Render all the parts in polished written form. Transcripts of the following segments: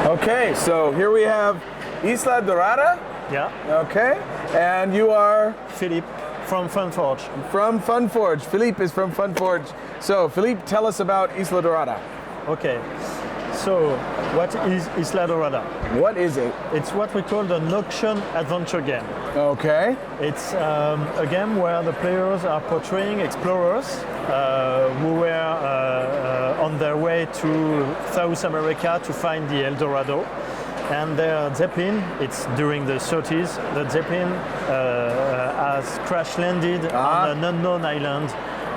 Okay, so here we have Isla Dorada. Yeah. Okay, and you are Philippe from Funforge. from Funforge. Philippe is from Funforge. So Philippe, tell us about Isla Dorada. Okay. So, what is Isla Dorada? What is it? It's what we call an auction adventure game. Okay. It's a game where the players are portraying explorers who were on their way to South America to find the El Dorado. And their Zeppelin, it's during the 30s, the Zeppelin has crash landed on an unknown island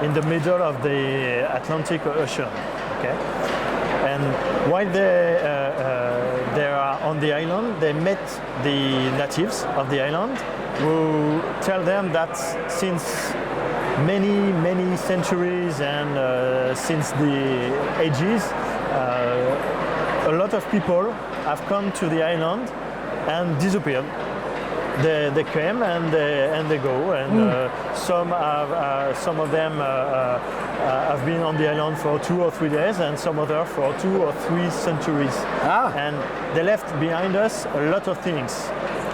in the middle of the Atlantic Ocean. Okay. And while they are on the island, they met the natives of the island who tell them that since many centuries and since the ages, a lot of people have come to the island and disappeared. They came and they go, and some of them have been on the island for 2 or 3 days, and some other for 2 or 3 centuries. And they left behind us a lot of things,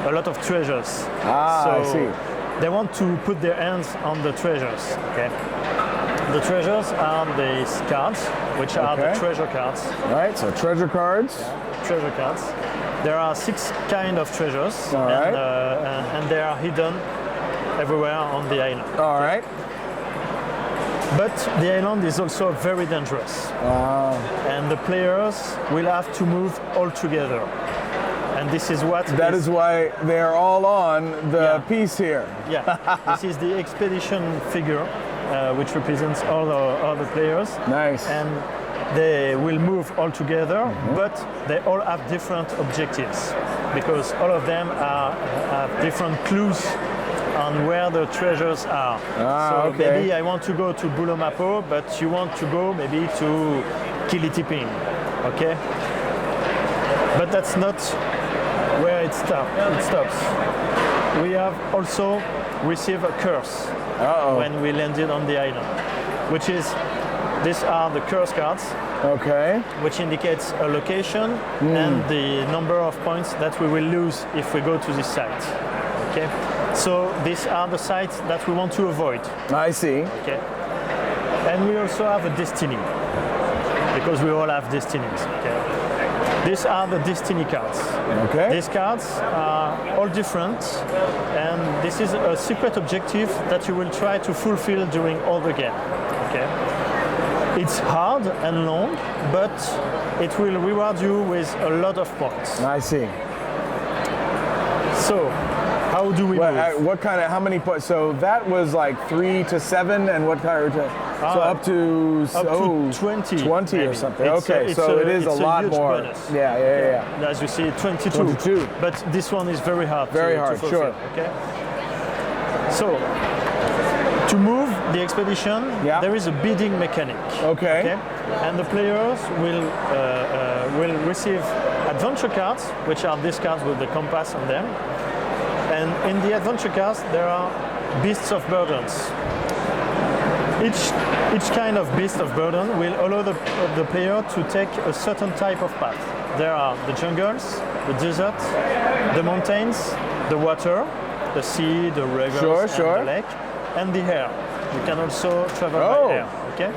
a lot of treasures. So I see. they want to put their hands on the treasures. Okay. The treasures are these cards, which are the treasure cards. All right, so treasure cards. Treasure cards. There are 6 kind of treasures, All right. and they are hidden everywhere on the island. All right. But the island is also very dangerous, and the players will have to move all together. And this is what That is why they're all on the piece here. Yeah, this is the expedition figure, which represents all the players. Nice. And they will move all together, but they all have different objectives because all of them have different clues on where the treasures are. So maybe I want to go to Bulomapo, but you want to go maybe to Kilitiping, okay? But that's not where it stops. We have also received a curse when we landed on the island, which is these are the curse cards, which indicates a location and the number of points that we will lose if we go to this site. Okay, so these are the sites that we want to avoid. I see. Okay, and we also have a destiny because we all have destinies. Okay, these are the destiny cards. Okay. These cards are all different, and this is a secret objective that you will try to fulfill during all the game. Okay. It's hard and long, but it will reward you with a lot of points. I see. So, how do we move? What kind of, how many points? So that was like 3 to 7, and what kind of, so up to 20. 20 maybe. or something. It's So it is a lot huge more. Bonus. Yeah. As you see, 22. 22. But this one is very hard. Very to hard, fulfill, sure. Okay. So, to move the expedition, there is a bidding mechanic. Okay. And the players will receive adventure cards, which are these cards with the compass on them. And in the adventure cards, there are beasts of burdens. Each kind of beast of burden will allow the player to take a certain type of path. There are the jungles, the desert, the mountains, the water, the sea, the rivers, and the lake, and the air. You can also travel by air. Okay.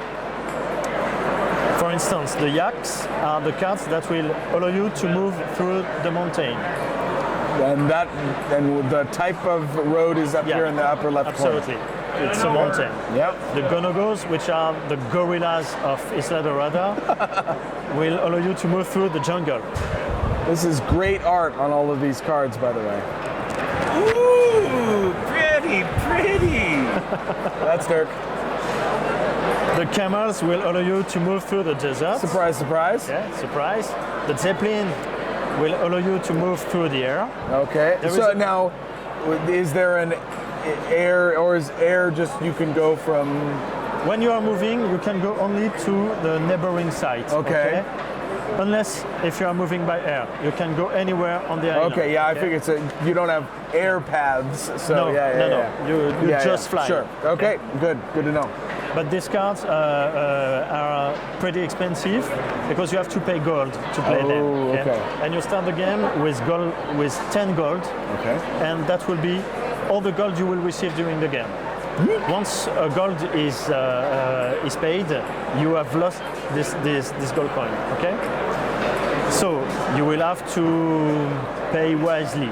For instance, the yaks are the cards that will allow you to move through the mountain. And the type of road is up here in the upper left corner. Absolutely. It's a mountain. The gonogos, which are the gorillas of Isla Dorada, will allow you to move through the jungle. This is great art on all of these cards, by the way. Ooh, pretty. That's Dirk. The camels will allow you to move through the desert. Surprise, surprise. Yeah, surprise. The zeppelin will allow you to move through the air. Okay. So now, is there an air, or is air just you can go from? When you are moving, you can go only to the neighboring site. Okay. Unless if you are moving by air, you can go anywhere on the island. Okay, I figured you don't have air paths, so no, you just fly. Sure. Okay, good to know. but these cards are pretty expensive because you have to pay gold to play them. Okay. And you start the game with gold, with 10 gold, Okay. and that will be all the gold you will receive during the game. Once gold is paid, you have lost this gold coin. Okay. So you will have to pay wisely.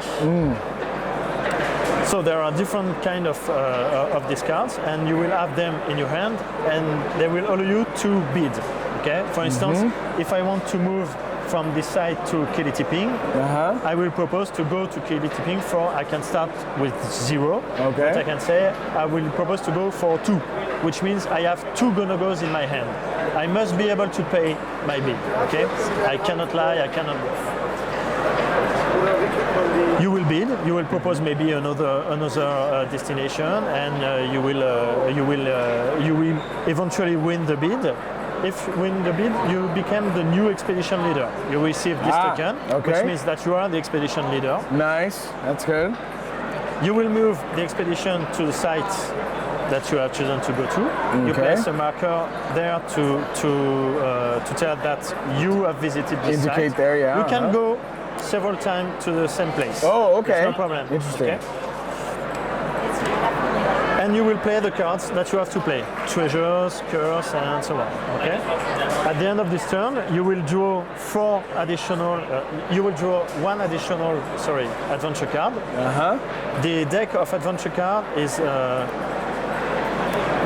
So there are different kind of these cards, and you will have them in your hand, and they will allow you to bid. Okay. For instance, if I want to move from this side to Kilitiping, I will propose to go to Kilitiping for. I can start with 0. Okay. But I can say I will propose to go for 2, which means I have 2 gonogos in my hand. I must be able to pay my bid. Okay. I cannot lie. I cannot. You will bid. You will propose maybe another destination, and you will eventually win the bid. If you win the bid, you become the new expedition leader. You receive this token, which means that you are the expedition leader. Nice. That's good. You will move the expedition to the site that you have chosen to go to. You place a marker there to tell that you have visited this site. Indicate there, yeah. You can go several times to the same place. Oh, okay. It's no problem. Interesting. Okay? And you will play the cards that you have to play. Treasures, curse, and so on. Okay? At the end of this turn, you will draw one additional adventure card. The deck of adventure card is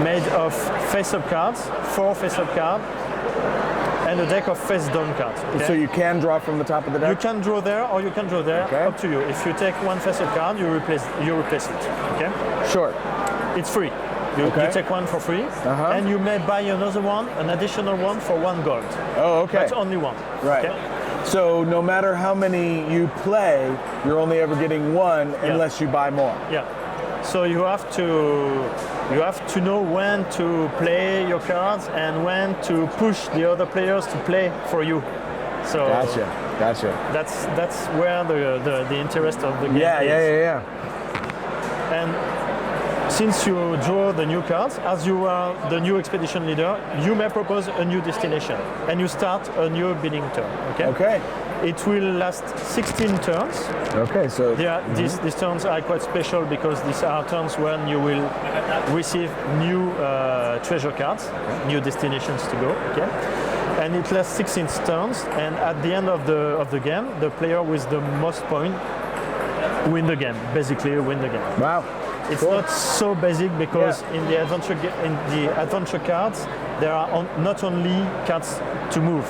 made of face-up cards, 4 face-up cards, and a deck of face-down cards. Okay? So you can draw from the top of the deck? You can draw there or you can draw there, up to you. If you take one face-up card, you replace it. Okay? Sure. It's free. You take one for free, and you may buy another one, an additional one for 1 gold. Oh, okay. That's only one. Right. Okay? So no matter how many you play, you're only ever getting one unless you buy more. Yeah. So you have to know when to play your cards and when to push the other players to play for you. So Gotcha. That's where the interest of the game is. Yeah. And since you draw the new cards, as you are the new expedition leader, you may propose a new destination, and you start a new bidding turn. Okay. It will last 16 turns. Okay, so These turns are quite special because these are turns when you will receive new treasure cards, new destinations to go. Okay. And it lasts 16 turns, and at the end of the game, the player with the most points win the game. Basically, win the game. Wow. It's not so basic because in the adventure cards there are not only cards to move,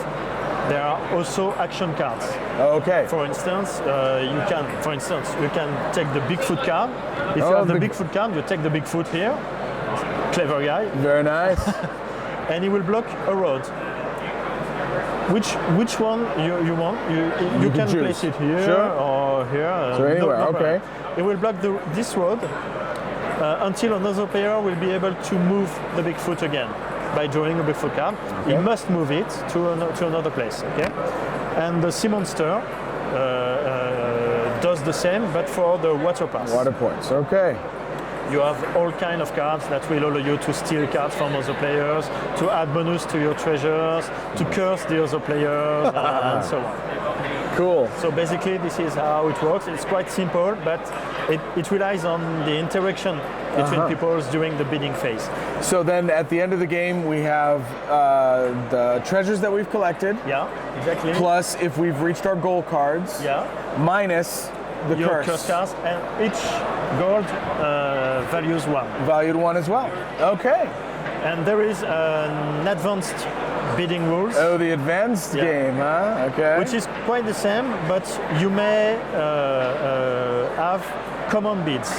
there are also action cards. Okay. For instance, you can take the Bigfoot card. If you have the Bigfoot card, you take the Bigfoot here. Clever guy. Very nice. And he will block a road. Which one you want? You can place it here or here. So anywhere, okay. It will block this road until another player will be able to move the Bigfoot again by drawing a Bigfoot card. He must move it to another place. Okay. And the sea monster does the same, but for the water pass. Water points. Okay. You have all kinds of cards that will allow you to steal cards from other players, to add bonus to your treasures, to curse the other players, and so on. Cool. So basically, this is how it works. It's quite simple, but it relies on the interaction between people during the bidding phase. So then at the end of the game, we have the treasures that we've collected. Yeah, exactly. Plus, if we've reached our goal cards. Yeah. Minus your curse cards, and each gold values 1. Valued 1 as well. Okay. And there is an advanced bidding rules. Oh, the advanced game, huh? Okay. Which is quite the same, but you may have common bids,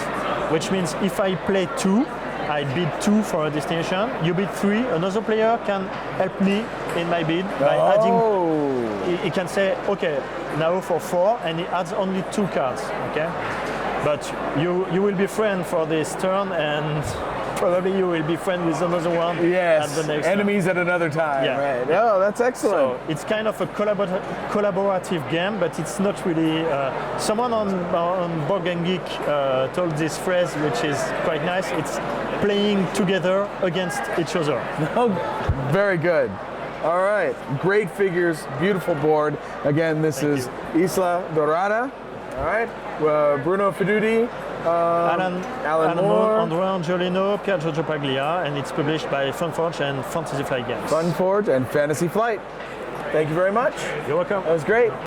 which means if I play 2, I bid 2 for a destination, you bid 3, another player can help me in my bid by adding, he can say, okay, now for 4, and he adds only 2 cards, okay? But you will be friend for this turn, and probably you will be friend with another one at the next enemies turn. at another time, Yeah. right? Oh, that's excellent. So it's kind of a collaborative game, but it's not really... someone on BoardGameGeek told this phrase, which is quite nice. It's playing together against each other. Oh, very good. All right, great figures, beautiful board. Again, this is Isla Dorada. All right, Bruno Feduti, Alan Moore, Andrea Angiolino, Pier Giorgio Paglia, and it's published by Funforge and Fantasy Flight Games. Funforge and Fantasy Flight. Thank you very much. You're welcome. That was great.